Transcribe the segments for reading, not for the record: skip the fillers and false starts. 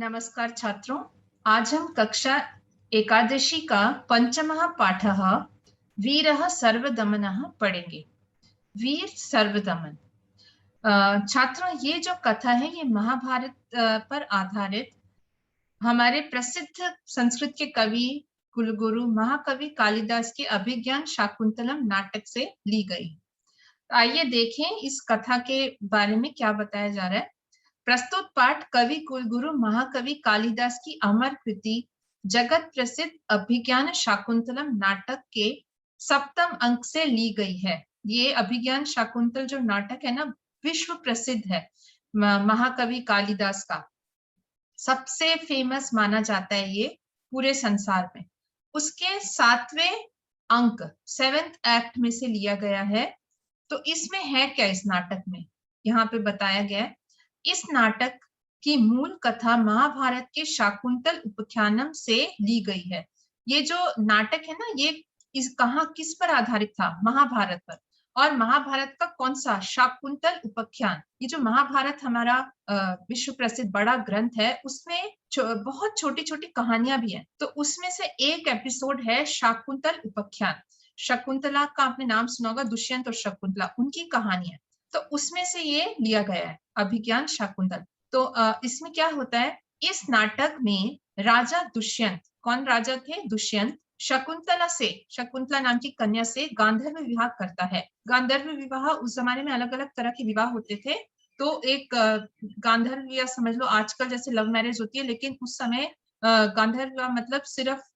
नमस्कार छात्रों। आज हम कक्षा एकादशी का पंचमः पाठः वीरः सर्वदमनः पढ़ेंगे। वीर सर्वदमन। छात्रों, ये जो कथा है ये महाभारत पर आधारित हमारे प्रसिद्ध संस्कृत के कवि कुलगुरु महाकवि कालिदास के अभिज्ञान शाकुंतलम नाटक से ली गई। आइए देखें इस कथा के बारे में क्या बताया जा रहा है। प्रस्तुत पाठ कवि कुलगुरु महाकवि कालिदास की अमर कृति जगत प्रसिद्ध अभिज्ञान शाकुंतलम नाटक के 7वें अंक से ली गई है। ये अभिज्ञान शाकुंतल जो नाटक है ना, विश्व प्रसिद्ध है। महाकवि कालिदास का सबसे फेमस माना जाता है ये पूरे संसार में। उसके 7वें अंक 7th एक्ट में से लिया गया है। तो इसमें है क्या, इस नाटक में यहाँ पे बताया गया है। इस नाटक की मूल कथा महाभारत के शाकुंतल उपाख्यानम से ली गई है। ये जो नाटक है ना, ये किस पर आधारित था? महाभारत पर। और महाभारत का कौन सा? शाकुंतल उपाख्यान। ये जो महाभारत हमारा विश्व प्रसिद्ध बड़ा ग्रंथ है, उसमें बहुत छोटी छोटी कहानियां भी हैं। तो उसमें से एक एपिसोड है शाकुंतल उपाख्यान। शकुंतला का आपने नाम सुना होगा, दुष्यंत और शकुंतला, उनकी कहानी है। तो उसमें से ये लिया गया है अभिज्ञान शाकुंतल। तो इसमें क्या होता है, इस नाटक में राजा दुष्यंत, कौन राजा थे? दुष्यंत शकुंतला से, शकुंतला नाम की कन्या से गांधर्व विवाह करता है। गांधर्व विवाह उस जमाने में अलग अलग तरह के विवाह होते थे। तो एक गांधर्व विवाह समझ लो आजकल जैसे लव मैरिज होती है, लेकिन उस समय गांधर्व विवाह मतलब सिर्फ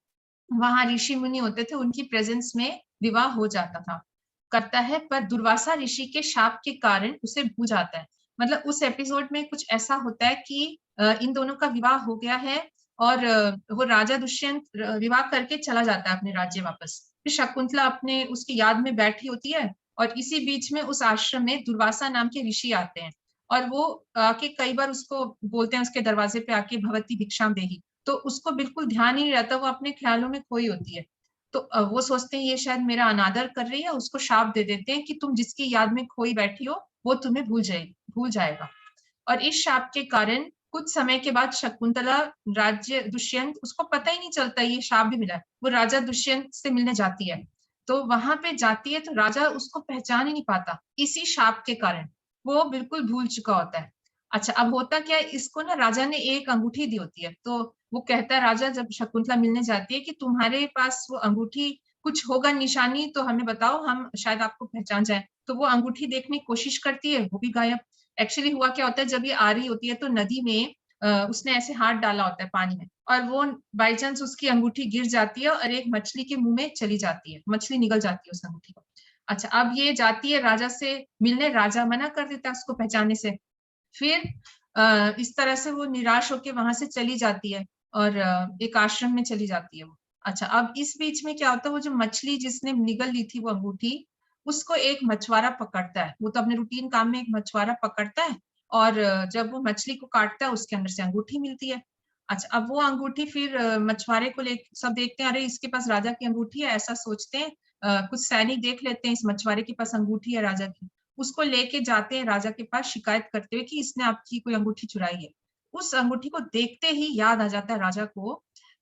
वहां ऋषि मुनि होते थे, उनकी प्रेजेंस में विवाह हो जाता था, करता है। पर दुर्वासा ऋषि के शाप के कारण उसे भूल जाता है। मतलब उस एपिसोड में कुछ ऐसा होता है कि इन दोनों का विवाह हो गया है और वो राजा दुष्यंत विवाह करके चला जाता है अपने राज्य वापस। फिर शकुंतला अपने उसकी याद में बैठी होती है और इसी बीच में उस आश्रम में दुर्वासा नाम के ऋषि आते हैं और वो आके कई बार उसको बोलते हैं, उसके दरवाजे पे आके भवती भिक्षाम देही। तो उसको बिल्कुल ध्यान ही नहीं रहता, वो अपने ख्यालों में खोई होती है। तो वो सोचते हैं ये शायद मेरा अनादर कर रही है, उसको शाप दे देते हैं कि तुम जिसकी याद में खोई बैठी हो वो तुम्हें भूल जाएगा। और इस शाप के कारण कुछ समय के बाद शकुंतला राज्य दुष्यंत, उसको पता ही नहीं चलता ये शाप भी मिला है, वो राजा दुष्यंत से मिलने जाती है। तो वहां पे जाती है तो राजा उसको पहचान ही नहीं पाता, इसी शाप के कारण वो बिल्कुल भूल चुका होता है। अच्छा, अब होता क्या है, इसको ना राजा ने एक अंगूठी दी होती है। तो वो कहता है राजा, जब शकुंतला मिलने जाती है, कि तुम्हारे पास वो अंगूठी कुछ होगा निशानी तो हमें बताओ, हम शायद आपको पहचान जाए। तो वो अंगूठी देखने की कोशिश करती है, वो भी गायब। एक्चुअली हुआ क्या होता है, जब ये आ रही होती है तो नदी में उसने ऐसे हाथ डाला होता है पानी में, और वो बाई चांस उसकी अंगूठी गिर जाती है और एक मछली के मुंह में चली जाती है, मछली निगल जाती है उस अंगूठी को। अच्छा, अब ये जाती है राजा से मिलने, राजा मना कर देता है उसको पहचानने से। फिर इस तरह से वो निराश होकर वहां से चली जाती है और एक आश्रम में चली जाती है वो। अच्छा, अब इस बीच में क्या होता है, वो जो मछली जिसने निगल ली थी वो अंगूठी, उसको एक मछुआरा पकड़ता है। वो तो अपने रूटीन काम में एक मछुआरा पकड़ता है और जब वो मछली को काटता है उसके अंदर से अंगूठी मिलती है। अच्छा, अब वो अंगूठी फिर मछुआरे को ले, सब देखते हैं अरे इसके पास राजा की अंगूठी है, ऐसा सोचते हैं। कुछ सैनिक देख लेते हैं इस मछुआरे के पास अंगूठी है राजा की, उसको लेके जाते हैं राजा के पास शिकायत करते हुए कि इसने आपकी कोई अंगूठी चुराई है। उस अंगूठी को देखते ही याद आ जाता है राजा को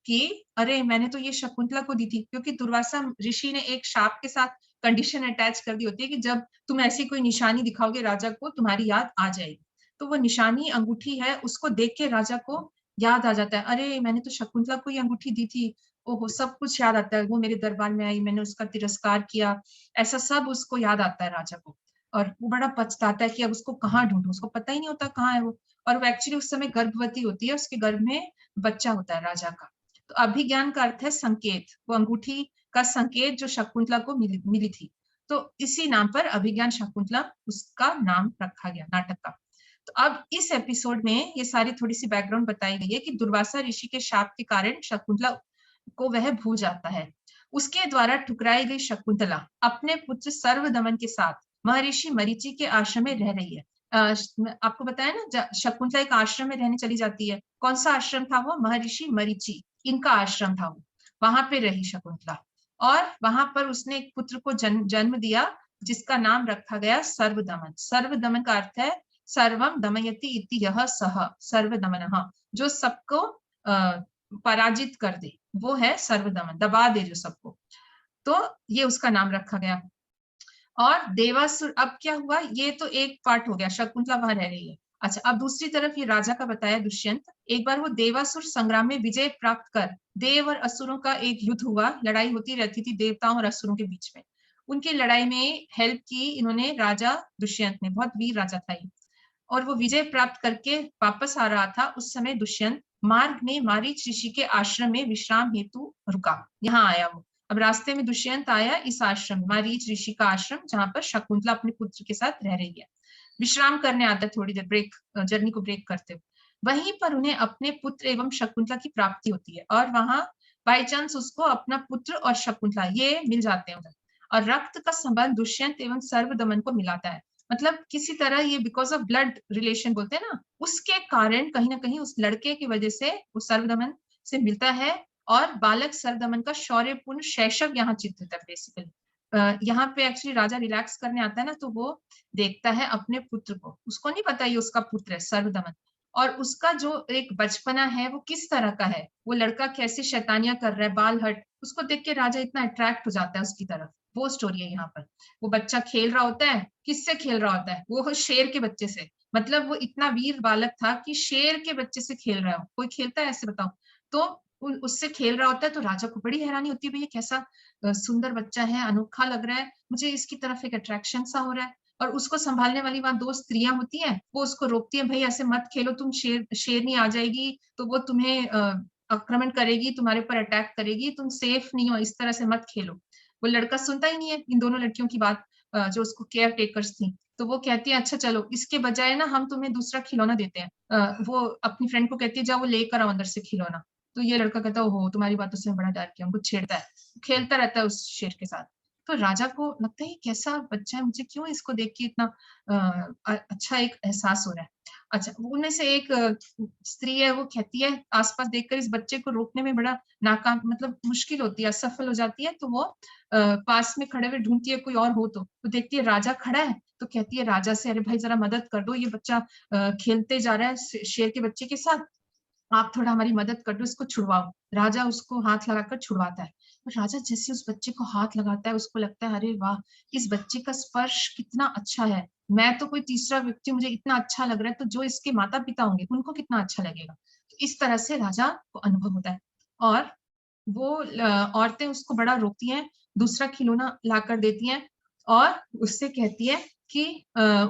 कि अरे मैंने तो ये शकुंतला को दी थी, क्योंकि दुर्वासा ऋषि ने एक शाप के साथ कंडीशन अटैच कर दी होती है कि जब तुम ऐसी कोई निशानी दिखाओगे राजा को, तुम्हारी याद आ जाएगी। तो वो निशानी अंगूठी है, उसको देख के राजा को याद आ जाता है, अरे मैंने तो शकुंतला को ये अंगूठी दी थी। ओहो, सब कुछ याद आता है, वो मेरे दरबार में आई, मैंने उसका तिरस्कार किया, ऐसा सब उसको याद आता है राजा को। और वो बड़ा पछताता है कि अब उसको कहाँ ढूंढूं, उसको पता ही नहीं होता कहाँ है वो। और वो एक्चुअली उस समय गर्भवती होती है, उसके गर्भ में बच्चा होता है राजा का। तो अभिज्ञान का अर्थ है संकेत, वो अंगूठी का संकेत जो शकुंतला को मिली थी। तो इसी नाम पर अभिज्ञान शकुंतला उसका नाम रखा गया नाटक का। तो अब इस एपिसोड में ये सारी थोड़ी सी बैकग्राउंड बताई गई है कि दुर्वासा ऋषि के शाप के कारण शकुंतला को वह भूल जाता है। उसके द्वारा ठुकराई गई शकुंतला अपने पुत्र सर्वदमन के साथ महर्षि मरीचि के आश्रम में रह रही है। आपको बताया ना, शकुंतला एक आश्रम में रहने चली जाती है। कौन सा आश्रम था वो? महर्षि मरीचि, इनका आश्रम था वो। वहां पे रही शकुंतला और वहां पर उसने एक पुत्र को जन्म दिया जिसका नाम रखा गया सर्वदमन। सर्वदमन का अर्थ है सर्वम दमयति इति यह सह सर्वदमनः, जो सबको पराजित कर दे वो है सर्वदमन, दबा दे जो सबको, तो ये उसका नाम रखा गया। और देवासुर, अब क्या हुआ, ये तो एक पार्ट हो गया, शकुंतला वहां रह रही है। अच्छा, अब दूसरी तरफ ये राजा का बताया दुष्यंत, एक बार वो देवासुर संग्राम में विजय प्राप्त कर, देव और असुरों का एक युद्ध हुआ, लड़ाई होती रहती थी देवताओं और असुरों के बीच में, उनकी लड़ाई में हेल्प की इन्होंने राजा दुष्यंत ने, बहुत वीर राजा था ये। और वो विजय प्राप्त करके वापस आ रहा था, उस समय दुष्यंत मार्ग में मारीच ऋषि के आश्रम में विश्राम हेतु रुका, यहाँ आया वो। अब रास्ते में दुष्यंत आया इस आश्रम, मारीच ऋषि का आश्रम, जहां पर शकुंतला अपने पुत्र के साथ रह रही है, विश्राम करने आता है, थोड़ी देर ब्रेक, जर्नी को ब्रेक करते हुए। वहीं पर उन्हें अपने पुत्र एवं शकुंतला की प्राप्ति होती है, और वहां बाई चांस उसको अपना पुत्र और शकुंतला ये मिल जाते हैं उधर, और रक्त का संबंध दुष्यंत एवं सर्वदमन को मिलाता है, मतलब किसी तरह ये बिकॉज ऑफ ब्लड रिलेशन बोलते हैं ना, उसके कारण कहीं ना कहीं उस लड़के की वजह से वो सर्वदमन से मिलता है, और बालक सर्वदमन का शौर्यपूर्ण शैशव यहाँ चित्रित है बेसिकली। यहाँ पे एक्चुअली राजा रिलैक्स करने आता है ना, तो वो देखता है अपने पुत्र को, उसको नहीं पता ये उसका पुत्र है सर्वदमन, और उसका जो एक बचपना है वो किस तरह का है, वो लड़का कैसे शैतानियां कर रहा है, बाल हट, उसको देख के राजा इतना अट्रैक्ट हो जाता है उसकी तरफ, वो स्टोरी है यहाँ पर। वो बच्चा खेल रहा होता है, किससे खेल रहा होता है, वो शेर के बच्चे से, मतलब वो इतना वीर बालक था कि शेर के बच्चे से खेल रहा हो, कोई खेलता है ऐसे बताओ, तो उससे खेल रहा होता है, तो राजा को बड़ी हैरानी होती है, भैया कैसा सुंदर बच्चा है, अनोखा लग रहा है, मुझे इसकी तरफ एक अट्रैक्शन सा हो रहा है। और उसको संभालने वाली वहां दो स्त्रियां होती हैं, वो उसको रोकती है, भाई ऐसे मत खेलो, तुम शेरनी आ जाएगी तो वो तुम्हें आक्रमण करेगी, तुम्हारे ऊपर अटैक करेगी, तुम सेफ नहीं हो, इस तरह से मत खेलो। वो लड़का सुनता ही नहीं है इन दोनों लड़कियों की बात, जो उसको केयर टेकर्स थी, तो वो कहती है अच्छा चलो, इसके बजाय ना हम तुम्हें दूसरा खिलौना देते हैं, वो अपनी फ्रेंड को कहती है जाओ वो लेकर आओ अंदर से खिलौना, तो ये लड़का कहता है ओहो तुम्हारी बातों से बड़ा डर गया, उनको छेड़ता है, खेलता रहता है उस शेर के साथ। तो राजा को लगता है कैसा बच्चा है, मुझे क्यों इसको देख के इतना अच्छा एक एहसास हो रहा है। अच्छा, उनमें से एक स्त्री है, वो कहती है आसपास देखकर इस बच्चे को रोकने में बड़ा नाकाम, मतलब मुश्किल होती है, असफल हो जाती है, तो वो पास में खड़े हुए ढूंढती है कोई और हो, तो देखती है राजा खड़ा है, तो कहती है राजा से अरे भाई जरा मदद कर दो, ये बच्चा खेलते जा रहा है शेर के बच्चे के साथ, आप थोड़ा हमारी मदद कर दो, इसको छुड़वाओ। राजा उसको हाथ लगाकर छुड़वाता है, और राजा जैसे उस बच्चे को हाथ लगाता है, उसको लगता है अरे वाह, इस बच्चे का स्पर्श कितना अच्छा है, मैं तो कोई तीसरा व्यक्ति, मुझे इतना अच्छा लग रहा है, तो जो इसके माता पिता होंगे उनको कितना अच्छा लगेगा। तो इस तरह से राजा को अनुभव होता है, और वो औरतें उसको बड़ा रोकती हैं, दूसरा खिलौना लाकर देती हैं, और उससे कहती है कि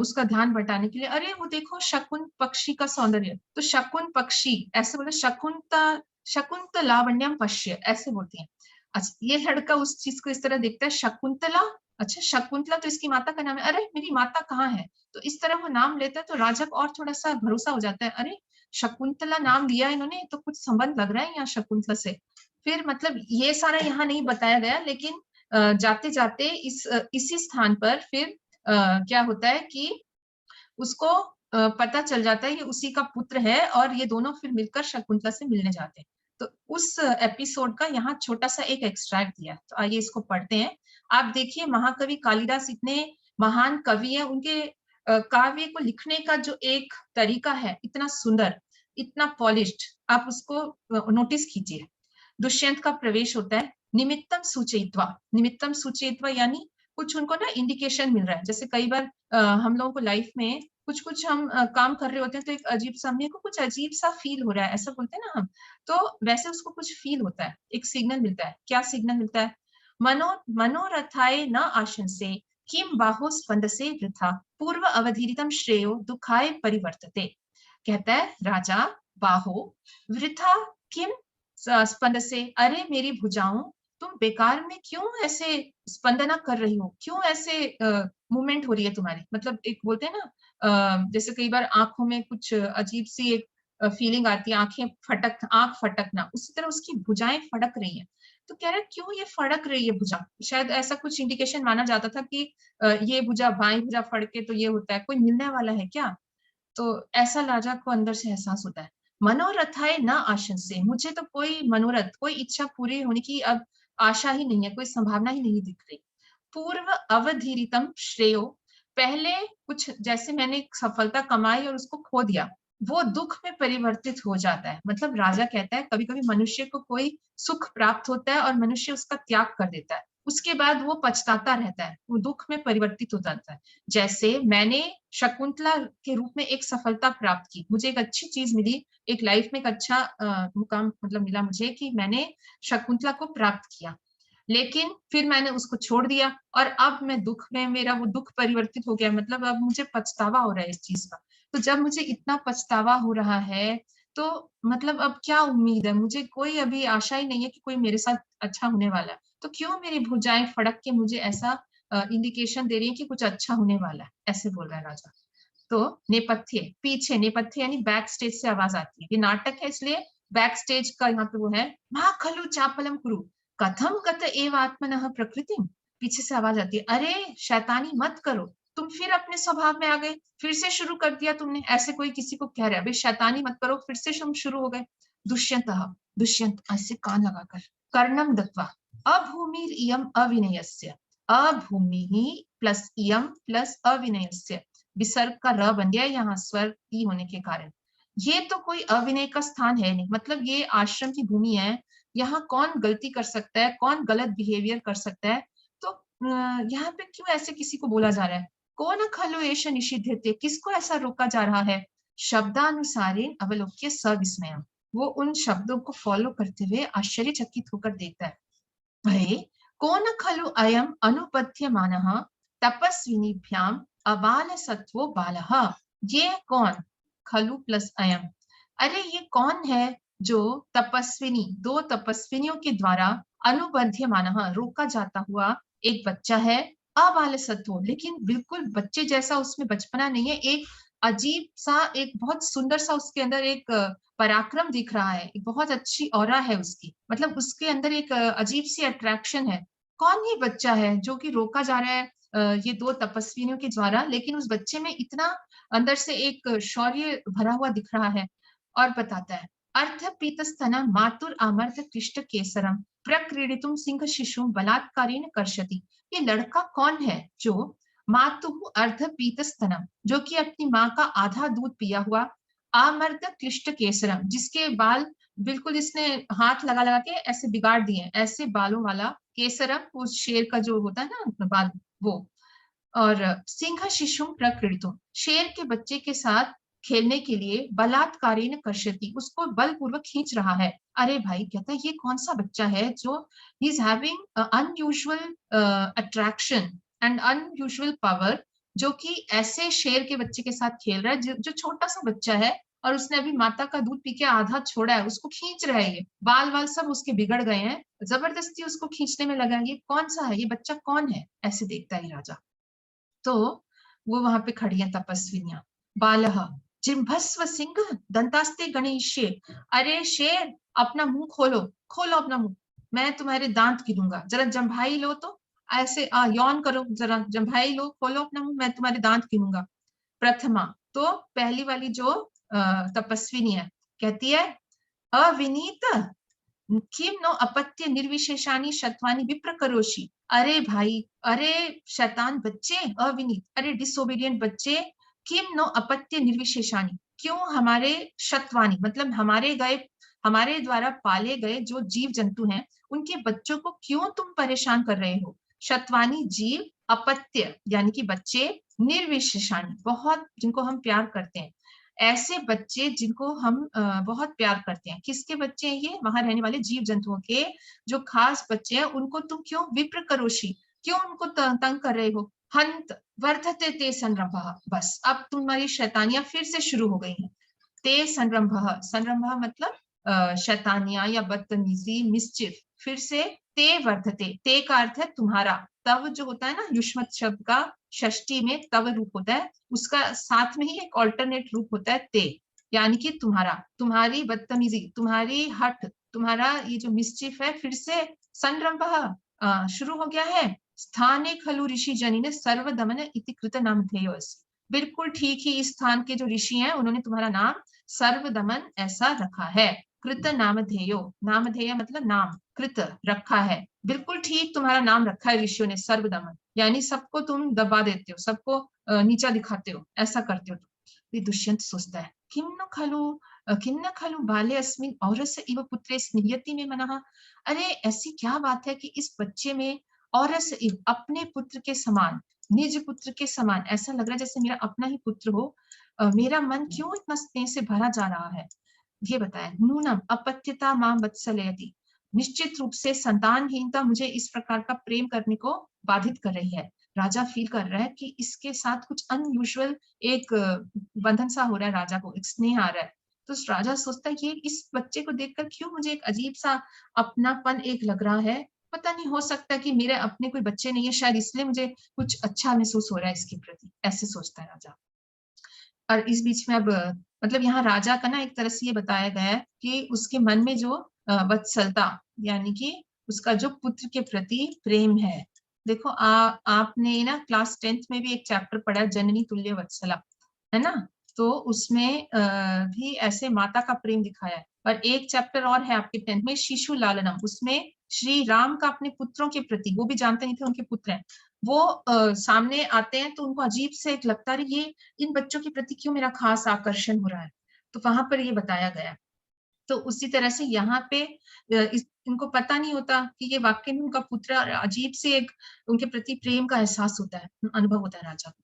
उसका ध्यान बटाने के लिए, अरे वो देखो शकुन पक्षी का सौंदर्य, तो शकुन पक्षी ऐसे बोले, शकुंत लावण्यम पश्य ऐसे बोलती हैं। अच्छा, ये लड़का उस चीज को इस तरह देखता है, शकुंतला, अच्छा शकुंतला तो इसकी माता का नाम है, अरे मेरी माता कहाँ है, तो इस तरह वो नाम लेता है, तो राजा को और थोड़ा सा भरोसा हो जाता है, अरे शकुंतला नाम लिया इन्होंने, तो कुछ संबंध लग रहा है यहाँ शकुंतला से। फिर मतलब ये सारा यहाँ नहीं बताया गया, लेकिन जाते जाते इसी स्थान पर फिर क्या होता है कि उसको पता चल जाता है ये उसी का पुत्र है, और ये दोनों फिर मिलकर शकुंतला से मिलने जाते हैं। तो उस एपिसोड का यहाँ छोटा सा एक एक्सट्रैक्ट दिया, तो आइए इसको पढ़ते हैं। आप देखिए महाकवि कालिदास इतने महान कवि हैं, उनके काव्य को लिखने का जो एक तरीका है इतना सुंदर, इतना पॉलिश्ड, आप उसको नोटिस कीजिए। दुष्यंत का प्रवेश होता है, निमित्तम सूचयित्वा, निमित्तम सूचयित्वा यानी कुछ उनको ना इंडिकेशन मिल रहा है, जैसे कई बार हम लोगों को लाइफ में कुछ कुछ हम काम कर रहे होते हैं, तो एक अजीब सा, मेरे को कुछ अजीब सा फील हो रहा है, ऐसा बोलते हैं ना हम, तो वैसे उसको कुछ फील होता है, एक सिग्नल मिलता है। क्या सिग्नल मिलता है? मनोरथाय न आशंसे किम बाहो स्पंदसे वृथा पूर्व अवधीरितम श्रेयो दुखाय परिवर्तते। कहता है राजा बाहो वृथा किम स्पंद से, अरे मेरी भुजाओं, तुम बेकार में क्यों ऐसे स्पंदना कर रही हो, क्यों ऐसे मूवमेंट हो रही है तुम्हारी, मतलब एक बोलते हैं ना जैसे कई बार आंखों में कुछ अजीब सी एक फीलिंग आती है, आंख फटकना, उसी तरह उसकी भुजाएं फड़क रही हैं। तो कह रहा है क्यों ये फड़क रही है भुजा, शायद ऐसा कुछ इंडिकेशन माना जाता था कि ये भुजा, बाएं भुजा फड़के तो ये होता है, कोई मिलने वाला है क्या, तो ऐसा राजा को अंदर से एहसास होता है। मनोरथाय न आशंसे, मुझे तो कोई मनोरथ, कोई इच्छा पूरी होने की अब आशा ही नहीं है, कोई संभावना ही नहीं दिख रही। पूर्व अवधीरितम श्रेयो, पहले कुछ जैसे मैंने एक सफलता कमाई और उसको खो दिया, वो दुख में परिवर्तित हो जाता है। मतलब राजा कहता है कभी कभी मनुष्य को कोई सुख प्राप्त होता है और मनुष्य उसका त्याग कर देता है, उसके बाद वो पछताता रहता है, वो दुख में परिवर्तित हो जाता है। जैसे मैंने शकुंतला के रूप में एक सफलता प्राप्त की, मुझे एक अच्छी चीज मिली, एक लाइफ में एक अच्छा मुकाम मतलब मिला मुझे कि मैंने शकुंतला को प्राप्त किया, लेकिन फिर मैंने उसको छोड़ दिया और अब मैं दुख में, मेरा वो दुख परिवर्तित हो गया, मतलब अब मुझे पछतावा हो रहा है इस चीज का। तो जब मुझे इतना पछतावा हो रहा है तो मतलब अब क्या उम्मीद है, मुझे कोई अभी आशा ही नहीं है कि कोई मेरे साथ अच्छा होने वाला है, तो क्यों मेरी भुजाएं फड़क के मुझे ऐसा इंडिकेशन दे रही है कि कुछ अच्छा होने वाला है, ऐसे बोल रहा है राजा। तो नेपथ्य, पीछे, नेपथ्य यानी बैक स्टेज से आवाज आती है, ये नाटक है इसलिए बैक स्टेज का यहाँ पे वो है, मा खलु चापलम कुरु कथम गत एव आत्मनः प्रकृतिम। पीछे से आवाज आती है, अरे शैतानी मत करो, तुम फिर अपने स्वभाव में आ गए, फिर से शुरू कर दिया तुमने, ऐसे कोई किसी को कह रहा है अभी शैतानी मत करो, फिर से तुम शुरू हो गए। दुष्यंत, दुष्यंत ऐसे कान लगाकर, कर्णम दत्वा, अभूमिर इयम अविनयस्य, अभूमि प्लस इयम प्लस अविनयस्य, विसर्ग का र बन गया यहाँ स्वर ई होने के कारण। ये तो कोई अविनय का स्थान है नहीं, मतलब ये आश्रम की भूमि है, यहाँ कौन गलती कर सकता है, कौन गलत बिहेवियर कर सकता है, तो यहाँ पे क्यों ऐसे किसी को बोला जा रहा है, कौन खलु एष निषिध्यते, किसको ऐसा रोका जा रहा है। शब्दानुसारेण अवलोक्य सविस्मयम्, वो उन शब्दों को फॉलो करते हुए आश्चर्यचकित होकर देखता है। भये कौन खलु अयम अनुपद्यमानः तपस्विनीभ्याम अबाल सत्वो बालः, ये कौन, खलु प्लस अयम, अरे ये कौन है जो तपस्विनी, दो तपस्विनियों के द्वारा अनुबध्यमानः रोका जाता हुआ एक बच्चा है, अबाल सत्व, लेकिन बिल्कुल बच्चे जैसा उसमें बचपना नहीं है, एक अजीब सा, एक बहुत सुंदर सा उसके अंदर एक पराक्रम दिख रहा है, एक बहुत अच्छी ऑरा है उसकी, मतलब उसके अंदर एक अजीब सी अट्रैक्शन है। कौन ये बच्चा है जो कि रोका जा रहा है ये दो तपस्विनियों के द्वारा, लेकिन उस बच्चे में इतना अंदर से एक शौर्य भरा हुआ दिख रहा है। और बताता है, अर्थ पीतस्तन मातुर अमर्थ कृष्ट केसरम प्रक्रीडितुम सिंह शिशु बलात्कारेण कर्षति, ये लड़का कौन है जो मातु अर्ध पीतस्तनम, जो कि अपनी माँ का आधा दूध पिया हुआ, आमर्द क्लिष्ट केसरम, जिसके बाल बिल्कुल इसने हाथ लगा लगा के ऐसे बिगाड़ दिए, ऐसे बालों वाला, केसरम वो शेर का जो होता है ना बाल, वो, और सिंह शिशु प्रकृतिम, शेर के बच्चे के साथ खेलने के लिए बलात्कारेण कर्षति, उसको बलपूर्वक खींच रहा है। अरे भाई, कहता है ये कौन सा बच्चा है जो he is having unusual attraction and unusual power, जो कि ऐसे शेर के बच्चे के साथ खेल रहा है जो छोटा सा बच्चा है, और उसने अभी माता का दूध पी के आधा छोड़ा है, उसको खींच रहा है, ये बाल वाल सब उसके बिगड़ गए हैं, जबरदस्ती उसको खींचने में लगा है, ये कौन सा है, ये बच्चा कौन है, ऐसे देखता है राजा। तो वो वहां पे खड़ी है तपस्विनियां, बालह जिम्भस्व सिंह दंतास्ते गणेशे, अरे शेर अपना मुंह खोलो, खोलो अपना मुंह, मैं तुम्हारे दांत गिनूंगा, जरा जंभाई लो, तो ऐसे यौन करो, जरा जंभाई लो, खोलो अपना मुंह, मैं तुम्हारे दांत गिनूंगा। प्रथमा, तो पहली वाली जो तपस्विनी है, कहती है, अविनीत किम नो अपत्य निर्विशेषानी शत्वानी विप्र करोशी, अरे भाई, अरे शैतान बच्चे, अविनीत, अरे डिसोबीडियंट बच्चे, किम नो अपत्य निर्विशेषानी, क्यों हमारे शत्वानी मतलब हमारे गए, हमारे द्वारा पाले गए जो जीव जंतु हैं, उनके बच्चों को क्यों तुम परेशान कर रहे हो। शत्वानी जीव, अपत्य यानी कि बच्चे, निर्विशेषानी बहुत जिनको हम प्यार करते हैं, ऐसे बच्चे जिनको हम बहुत प्यार करते हैं। किसके बच्चे हैं ये, वहां रहने वाले जीव जंतुओं के जो खास बच्चे हैं, उनको तुम क्यों विप्र करोशी, क्यों उनको तंग कर रहे हो। हंत वर्धते ते संरंभ, बस अब तुम्हारी शैतानियां फिर से शुरू हो गई हैं। ते संरंभ, संरंभ मतलब शैतानियां या बदतमीजी, मिसचिफ, फिर से ते वर्धते, ते का अर्थ है तुम्हारा, तव जो होता है ना युष्मत शब्द का षष्ठी में तव रूप होता है, उसका साथ में ही एक ऑल्टरनेट रूप होता है ते, यानी कि तुम्हारा, तुम्हारी बदतमीजी, तुम्हारी हट, तुम्हारा ये जो मिसचिफ है, फिर से संरंभ शुरू हो गया है। स्थाने खलु ऋषि जनी ने सर्वदमन इति कृत नाम धेयस, बिल्कुल ठीक ही इस स्थान के जो ऋषि हैं उन्होंने तुम्हारा नाम सर्वदमन ऐसा रखा है। कृत नामधेयो, नामधेय मतलब नाम, कृत रखा है, बिल्कुल ठीक तुम्हारा नाम रखा है ऋषियों ने, सर्वदमन, यानी सबको तुम दबा देते हो, सबको नीचा दिखाते हो, ऐसा करते हो तुम। दुष्यंत सोचता है किन्न खलु बाले अस्मिन औरस इव पुत्रे स्निह्यति में मनः। अरे ऐसी क्या बात है कि इस बच्चे में औरस इव, अपने पुत्र के समान, निज पुत्र के समान, ऐसा लग रहा है जैसे मेरा अपना ही पुत्र हो, मेरा मन क्यों इतना स्नेह से भरा जा रहा है। ये बताया, नूनम अपत्यता मां वत्सलयति, निश्चित रूप से संतानहीनता मुझे इस प्रकार का प्रेम करने को बाधित कर रही है। राजा फील कर रहा है कि इसके साथ कुछ अनयूजुअल एक बंधन सा हो रहा है, राजा को एक स्नेह आ रहा है। तो राजा सोचता है ये इस बच्चे को देखकर क्यों मुझे एक अजीब सा अपनापन एक लग रहा है, पता नहीं, हो सकता है कि मेरे अपने कोई बच्चे नहीं है, शायद इसलिए मुझे कुछ अच्छा महसूस हो रहा है इसके प्रति, ऐसे सोचता है राजा। और इस बीच में अब मतलब यहाँ राजा का ना एक तरह से ये बताया गया है कि उसके मन में जो वत्सलता, यानी कि उसका जो पुत्र के प्रति प्रेम है। देखो आपने ना क्लास 10th में भी एक चैप्टर पढ़ा, जननी तुल्य वत्सला, है ना, तो उसमें भी ऐसे माता का प्रेम दिखाया है। और एक चैप्टर और है आपके 10th में, शिशु लालनम, उसमें श्री राम का अपने पुत्रों के प्रति, वो भी जानते नहीं थे उनके पुत्र हैं, वो सामने आते हैं तो उनको अजीब से एक लगता है ये इन बच्चों के प्रति क्यों मेरा खास आकर्षण हो रहा है, तो वहां पर ये बताया गया। तो उसी तरह से यहाँ पे इनको पता नहीं होता कि ये वाकई में उनका पुत्र, अजीब से एक उनके प्रति प्रेम का एहसास होता है, अनुभव होता है राजा को।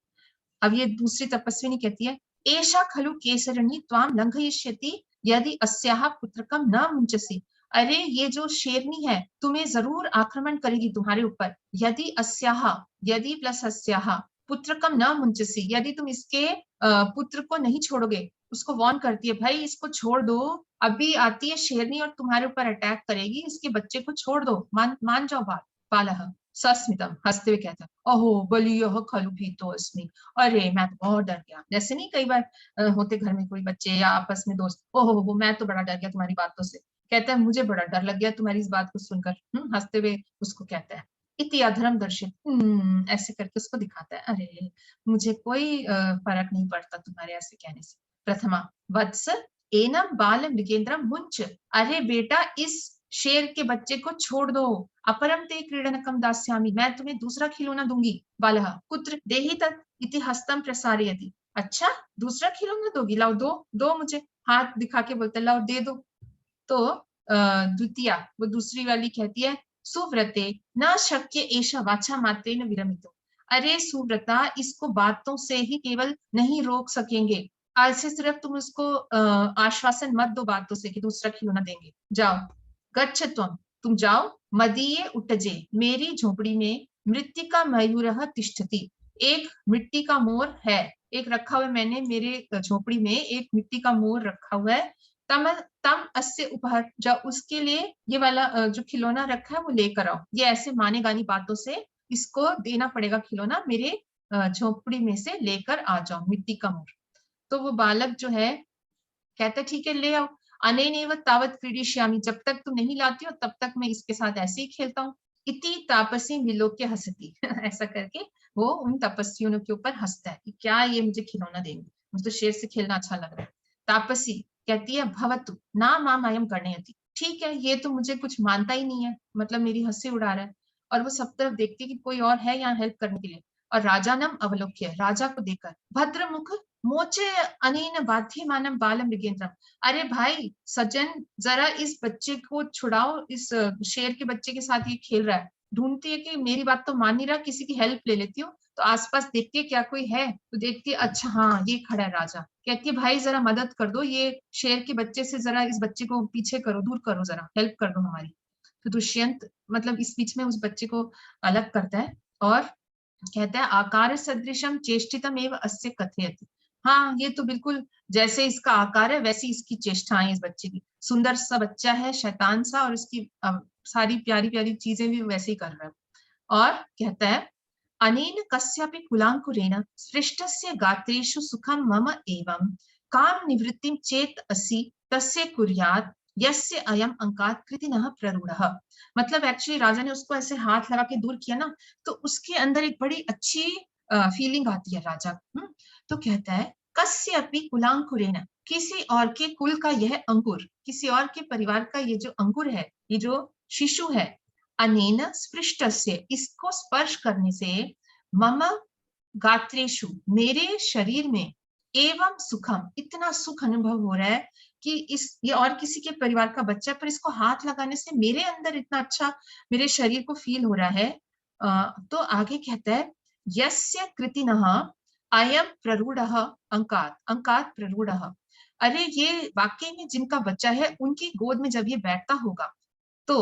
अब ये दूसरी तपस्विनी कहती है, एषा खलु केसरणी त्वाम लंघयिष्यति यदि अस्याः पुत्रकम न मुंचसी। अरे ये जो शेरनी है तुम्हें जरूर आक्रमण करेगी तुम्हारे ऊपर, यदि अस्याः, यदि प्लस अस्याः पुत्रकम न मुंचसी, यदि तुम इसके पुत्र को नहीं छोड़ोगे। उसको वार्न करती है, भाई इसको छोड़ दो, अभी आती है शेरनी और तुम्हारे ऊपर अटैक करेगी, इसके बच्चे को छोड़ दो, मान जाओ बात। बालः सस्मितम, हंसते हुए कहता, अहो बलियः खलु भीतोऽस्मि, अरे मैं तो बहुत डर गया। जैसे नहीं कई बार होते घर में कोई बच्चे या आपस में दोस्त, ओहो मैं तो बड़ा डर गया तुम्हारी बातों से, कहता है मुझे बड़ा डर लग गया तुम्हारी इस बात को सुनकर। हंसते हुए उसको कहता है, इति अधर्म दर्शित, ऐसे करके उसको दिखाता है, अरे मुझे कोई फर्क नहीं पड़ता तुम्हारे ऐसे कहने से। प्रथमा वत्स एनम बाल मृगेंद्रम मुंच, अरे बेटा इस शेर के बच्चे को छोड़ दो, अपरम ते क्रीडनकम दास्यामि, मैं तुम्हें दूसरा खिलौना दूंगी। बालः कुत्र देहि तत् इति हस्तम प्रसारयति, अच्छा दूसरा खिलौना दोगी, लाओ दो, दो मुझे, हाथ दिखा के बोलते लाओ दे दो। तो द्वितीया, वो दूसरी वाली कहती है, सुव्रते न शक्य एषा वाचा मात्रेण विरमितो, अरे सुव्रता इसको बातों से ही केवल नहीं रोक सकेंगे, ऐसे सिर्फ तुम उसको आश्वासन मत दो बातों से कि दूसरा खिलौना देंगे, जाओ। गच्छ तुम जाओ, मदीये उटजे, मेरी झोपड़ी में मृत्तिका मयूरः तिष्ठति, एक मिट्टी का मोर है, एक रखा हुआ है मैंने मेरे झोपड़ी में, एक मिट्टी का मोर रखा हुआ है। तम तम अस्य उपहार, जब उसके लिए ये वाला जो खिलौना रखा है वो लेकर आओ, ये ऐसे माने गानी बातों से इसको देना पड़ेगा खिलौना, मेरे झोपड़ी में से लेकर आ जाओ मिट्टी का मोर। तो वो बालक जो है कहता ठीक है ले आओ। अनेनैव तावत् क्रीडिष्यामि, जब तक तुम नहीं लाती हो तब तक मैं इसके साथ ऐसे ही खेलता हूँ। इति तापसी विलोक्य हसती ऐसा करके वो उन तपस्वियों के ऊपर हंसता है कि क्या ये मुझे खिलौना देंगे, मुझे तो शेर से खेलना अच्छा लग रहा है। तापसी कहती है, भवतु ना माम अयम गणयति, ठीक है ये तो मुझे कुछ मानता ही नहीं है, मतलब मेरी हंसी उड़ा रहा है। और वो सब तरफ देखती कि कोई और है यहाँ हेल्प करने के लिए। और राजा नम अवलोक्य, राजा को देखकर, भद्रमुख मोचे अनेन बाध्यमानम बालम मृगेंद्रम, अरे भाई सज्जन जरा इस बच्चे को छुड़ाओ, इस शेर के बच्चे के साथ ये खेल रहा है। ढूंढती है कि मेरी बात तो मान नहीं रहा, किसी की हेल्प ले लेती हूँ। तो आसपास देखती है क्या कोई है, तो देखती है अच्छा हाँ ये खड़ा है राजा, कहती है भाई जरा मदद कर दो, ये शेर के बच्चे से जरा इस बच्चे को पीछे करो, दूर करो, जरा हेल्प कर दो हमारी। तो दुष्यंत मतलब इस बीच में उस बच्चे को अलग करता है और कहता है, आकार सदृशम चेष्टितम एव अस्य कथयति, हाँ ये तो बिल्कुल जैसे इसका आकार है वैसी इसकी चेष्टाएं इस बच्चे की, सुंदर सा बच्चा है शैतान सा, और इसकी सारी प्यारी प्यारी चीजें भी वैसे ही कर रहा है। और कहता है, अनेन कस्यापि कुलांकुरेण सृष्टस्य गात्रेषु सुखम मम एवं काम निवृत्तिम चेत असि तस्य कुर्यात् यस्य अयम अंकात कृतिनः प्ररूढ़ः, मतलब एक्चुअली राजा ने उसको ऐसे हाथ लगा के दूर किया ना, तो उसके अंदर एक बड़ी अच्छी फीलिंग आती है राजा। तो कहता है, कस्य अपि कुलांकुरेण, किसी और के कुल का यह अंकुर, किसी और के परिवार का ये जो अंकुर है, ये जो शिशु है, अनेन स्पृष्टस्य, इसको स्पर्श करने से, मम गात्रेषु, मेरे शरीर में, एवं सुखम, इतना सुख अनुभव हो रहा है कि ये और किसी के परिवार का बच्चा, पर इसको हाथ लगाने से मेरे अंदर इतना अच्छा मेरे शरीर को फील हो रहा है। तो आगे कहता है, यस्य कृतिनः अयम प्ररूढ़ः अंकात, अंकात प्ररूढ़ः, अरे ये वाकई में जिनका बच्चा है, उनकी गोद में जब ये बैठता होगा तो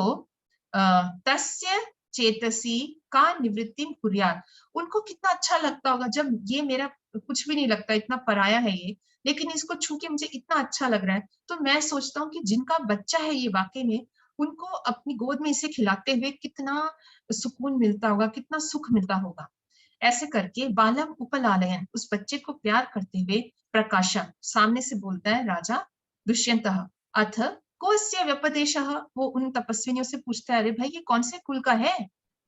तस्य चेतसी का निवृत्तिम कुर्यात्, उनको कितना अच्छा लगता होगा जब ये मेरा कुछ भी नहीं लगता, इतना पराया है ये, लेकिन इसको छू के मुझे इतना अच्छा लग रहा है। तो मैं सोचता हूँ कि जिनका बच्चा है ये वाकई में, उनको अपनी गोद में इसे खिलाते हुए कितना सुकून मिलता होगा, कितना सुख मिलता होगा। ऐसे करके बालम उपलालयन, उस बच्चे को प्यार करते हुए, प्रकाशन, सामने से बोलता है राजा दुष्यंतः, अथ कोस्य व्यपदेशः, वो उन तपस्विनियों से पूछता है, अरे भाई ये कौन से कुल का है?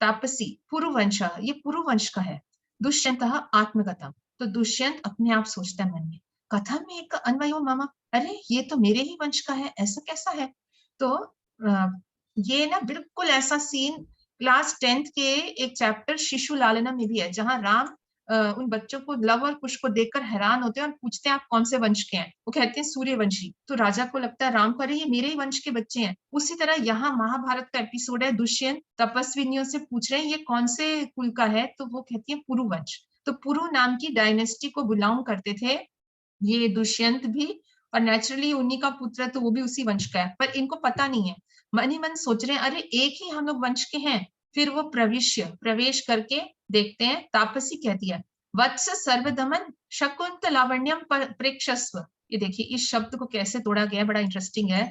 तापसी, पुरुवंश, ये पुरुवंश का है। दुष्यंतः आत्मगतम, तो दुष्यंत अपने आप सोचता है मन में, कथम में एक अन्वयो मामा, अरे ये तो मेरे ही वंश का है, ऐसा कैसा है? तो ये ना बिल्कुल ऐसा सीन क्लास 10th के एक चैप्टर शिशु लालना में भी है, जहां राम उन बच्चों को, लव और कुश को देखकर हैरान होते हैं और पूछते हैं आप कौन से वंश के हैं? वो कहते हैं सूर्यवंशी। तो राजा को लगता है, राम को, अरे ये मेरे ही वंश के बच्चे हैं। उसी तरह यहाँ महाभारत का एपिसोड है, दुष्यंत तपस्विनियों से पूछ रहे हैं ये कौन से कुल का है? तो वो कहती है पुरुवंश। तो पुरु नाम की डायनेस्टी को बिलोंग करते थे ये दुष्यंत भी, और नेचुरली उन्हीं का पुत्र है तो वो भी उसी वंश का है, पर इनको पता नहीं है। मन ही मन सोच रहे हैं, अरे एक ही हम लोग वंश के हैं। फिर वो प्रवेश करके देखते हैं, तापसी कहती है, वत्स सर्वदमन शकुंत लावण्यम प्रेक्षस्व। ये देखिए इस शब्द को कैसे तोड़ा गया, बड़ा इंटरेस्टिंग है।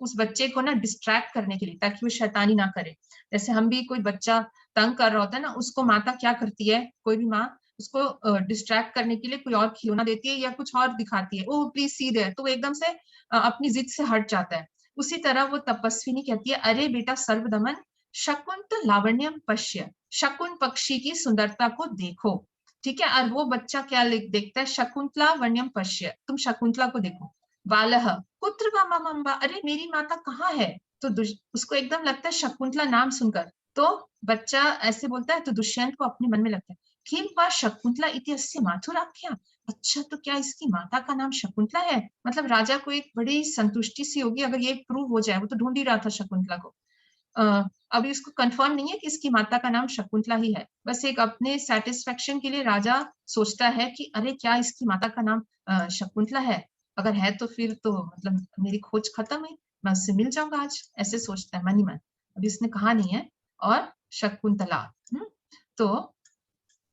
उस बच्चे को ना डिस्ट्रैक्ट करने के लिए, ताकि वो शैतानी ना करे। जैसे हम भी, कोई बच्चा तंग कर रहा होता है ना, उसको माता क्या करती है, कोई भी माँ उसको डिस्ट्रैक्ट करने के लिए कोई और खिलौना देती है या कुछ और दिखाती है, ओह प्लीज सी देयर, तो वो एकदम से अपनी जिद से हट जाता है। उसी तरह वो तपस्विनी कहती है, अरे बेटा सर्वदमन शकुंत लावण्यम पश्य, शकुन पक्षी की सुंदरता को देखो। ठीक है, और वो बच्चा क्या देखता है, शकुंतला वन्यम पश्य, तुम शकुंतला को देखो। बालह पुत्र वा ममम्बा, अरे मेरी माता कहाँ है? तो उसको एकदम लगता है शकुंतला नाम सुनकर, तो बच्चा ऐसे बोलता है, तो दुष्यंत को अपने मन में लगता है, किम वा शकुंतला इति अस्य माथुराख्या, अच्छा तो क्या इसकी माता का नाम शकुंतला है? मतलब राजा को एक बड़ी संतुष्टि सी होगी अगर ये प्रूव हो जाए। वो तो ढूंढ ही रहा था शकुंतला को। अभी इसको कंफर्म नहीं है कि इसकी माता का नाम शकुंतला ही है, बस एक अपने सेटिस्फेक्शन के लिए राजा सोचता है कि अरे क्या इसकी माता का नाम शकुंतला है? अगर है तो फिर तो मतलब मेरी खोज खत्म है, मैं उससे मिल जाऊंगा आज, ऐसे सोचता है मन ही मन। अभी इसने कहा नहीं है। और शकुंतला, तो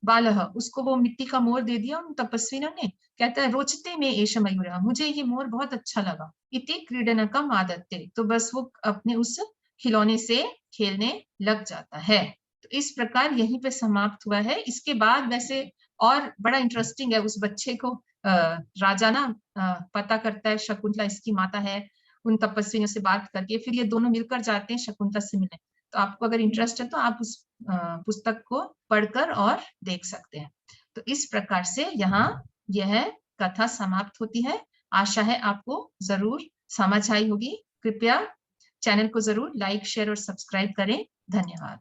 बालह, उसको वो मिट्टी का मोर दे दिया उन तपस्वियों ने। कहता है, रोचते में एष मयूरः, मुझे ये मोर बहुत अच्छा लगा। इति क्रीडनकम आदत्ते, तो बस वो अपने उस खिलौने से खेलने लग जाता है। तो इस प्रकार यहीं पे समाप्त हुआ है। इसके बाद वैसे और बड़ा इंटरेस्टिंग है, उस बच्चे को राजा ना पता करता है शकुंतला इसकी माता है, उन तपस्वियों से बात करके फिर ये दोनों मिलकर जाते हैं शकुंतला से मिलने। तो आपको अगर इंटरेस्ट है तो आप उस पुस्तक को पढ़कर और देख सकते हैं। तो इस प्रकार से यहाँ यह कथा समाप्त होती है। आशा है आपको जरूर समझ आई होगी। कृपया चैनल को जरूर लाइक, शेयर और सब्सक्राइब करें। धन्यवाद।